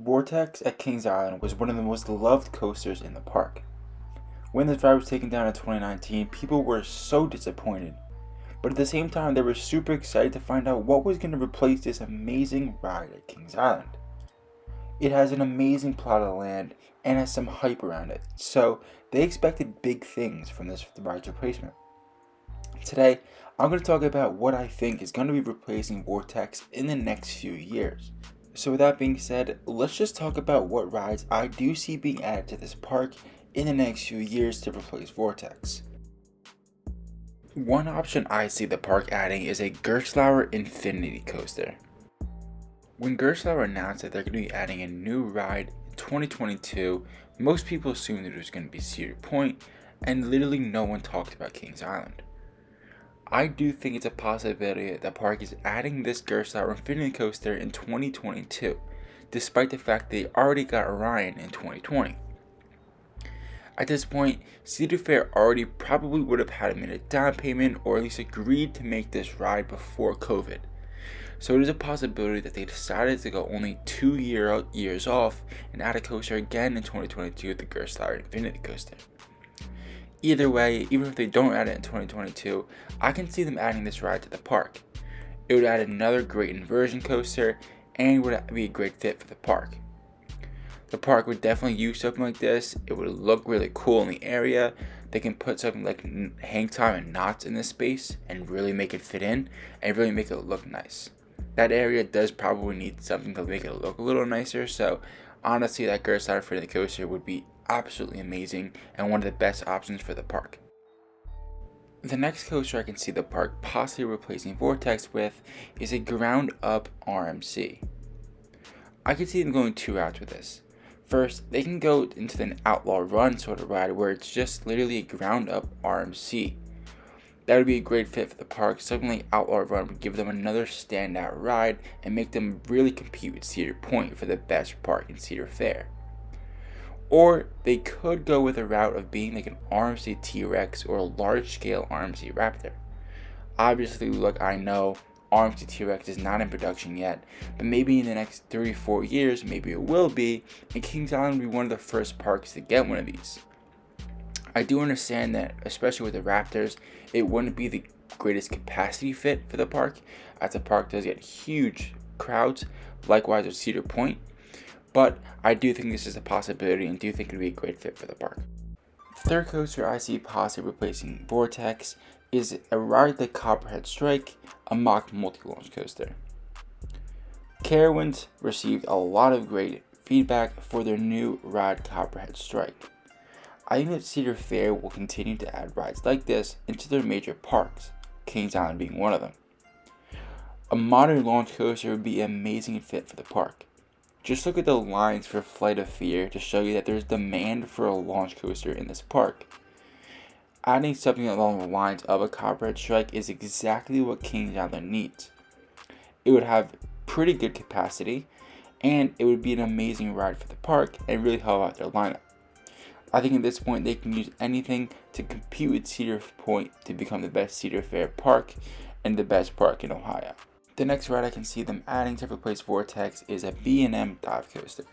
Vortex at Kings Island was one of the most loved coasters in the park. When this ride was taken down in 2019, people were so disappointed, but at the same time they were super excited to find out what was going to replace this amazing ride at Kings Island. It has an amazing plot of land and has some hype around it, so they expected big things from this ride's replacement. Today, I'm going to talk about what I think is going to be replacing Vortex in the next few years. So with that being said, let's just talk about what rides I do see being added to this park in the next few years to replace Vortex. One option I see the park adding is a Gertzlauer Infinity coaster. When Gertzlauer announced that they're going to be adding a new ride in 2022, most people assumed that it was going to be Cedar Point, and literally no one talked about Kings Island. I do think it's a possibility that the park is adding this Gertzlauer Infinity coaster in 2022, despite the fact they already got Orion in 2020. At this point, Cedar Fair already probably would have had made a down payment or at least agreed to make this ride before COVID. So it is a possibility that they decided to go only 2 years off and add a coaster again in 2022 with the Gertzlauer Infinity coaster. Either way, even if they don't add it in 2022, I can see them adding this ride to the park. It would add another great inversion coaster and would be a great fit for the park. The park would definitely use something like this. It would look really cool in the area. They can put something like hang time and knots in this space and really make it fit in and really make it look nice. That area does probably need something to make it look a little nicer, so honestly that Gertzlauer Infinity coaster would be absolutely amazing and one of the best options for the park. The next coaster I can see the park possibly replacing Vortex with is a ground up RMC. I can see them going two routes with this. First, they can go into an outlaw run sort of ride where it's just literally a ground up RMC. That would be a great fit for the park. Something like Outlaw Run would give them another standout ride and make them really compete with Cedar Point for the best park in Cedar Fair. Or they could go with a route of being like an RMC T-Rex or a large-scale RMC Raptor. Obviously, look, I know RMC T-Rex is not in production yet, but maybe in the next 3-4 years, maybe it will be, and Kings Island will be one of the first parks to get one of these. I do understand that, especially with the Raptors, it wouldn't be the greatest capacity fit for the park, as the park does get huge crowds, likewise with Cedar Point, but I do think this is a possibility and do think it would be a great fit for the park. The third coaster I see possibly replacing Vortex is a ride like Copperhead Strike, a mock multi-launch coaster. Carowinds received a lot of great feedback for their new ride Copperhead Strike. I think that Cedar Fair will continue to add rides like this into their major parks, Kings Island being one of them. A modern launch coaster would be an amazing fit for the park. Just look at the lines for Flight of Fear to show you that there's demand for a launch coaster in this park. Adding something along the lines of a Copperhead Strike is exactly what Kings Island needs. It would have pretty good capacity, and it would be an amazing ride for the park and really help out their lineup. I think at this point they can use anything to compete with Cedar Point to become the best Cedar Fair park and the best park in Ohio. The next ride I can see them adding to replace Vortex is a B&M dive coaster.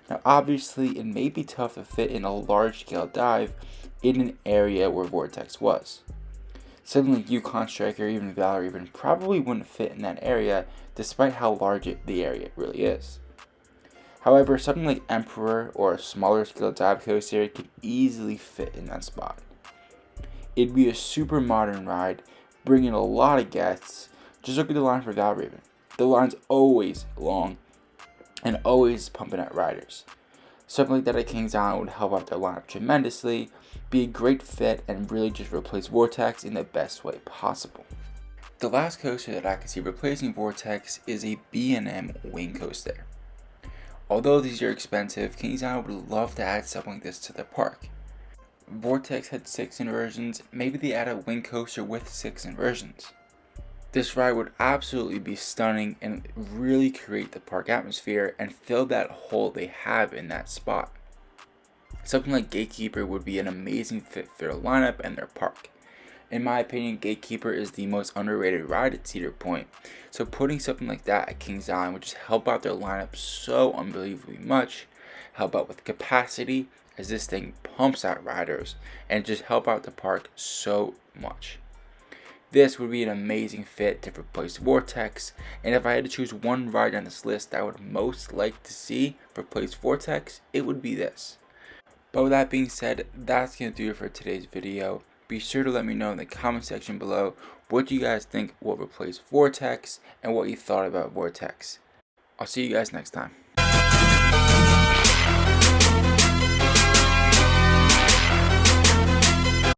Now obviously it may be tough to fit in a large scale dive in an area where Vortex was. Something like Yukon Strike or even Valor even probably wouldn't fit in that area despite how large the area really is. However, something like Emperor or a smaller scale dive coaster could easily fit in that spot. It'd be a super modern ride, bring in a lot of guests. Just look at the line for Valraven. The line's always long and always pumping out riders. Something like that at Kings Island would help out their lineup tremendously, be a great fit, and really just replace Vortex in the best way possible. The last coaster that I can see replacing Vortex is a B&M wing coaster. Although these are expensive, Kings Island would love to add something like this to their park. Vortex had 6 inversions, maybe they add a wing coaster with 6 inversions. This ride would absolutely be stunning and really create the park atmosphere and fill that hole they have in that spot. Something like Gatekeeper would be an amazing fit for their lineup and their park. In my opinion, Gatekeeper is the most underrated ride at Cedar Point, so putting something like that at Kings Island would just help out their lineup so unbelievably much, help out with capacity as this thing pumps out riders, and just help out the park so much. This would be an amazing fit to replace Vortex, and if I had to choose one ride on this list that I would most like to see replace Vortex, it would be this. But with that being said, that's going to do it for today's video. Be sure to let me know in the comment section below what you guys think will replace Vortex and what you thought about Vortex. I'll see you guys next time.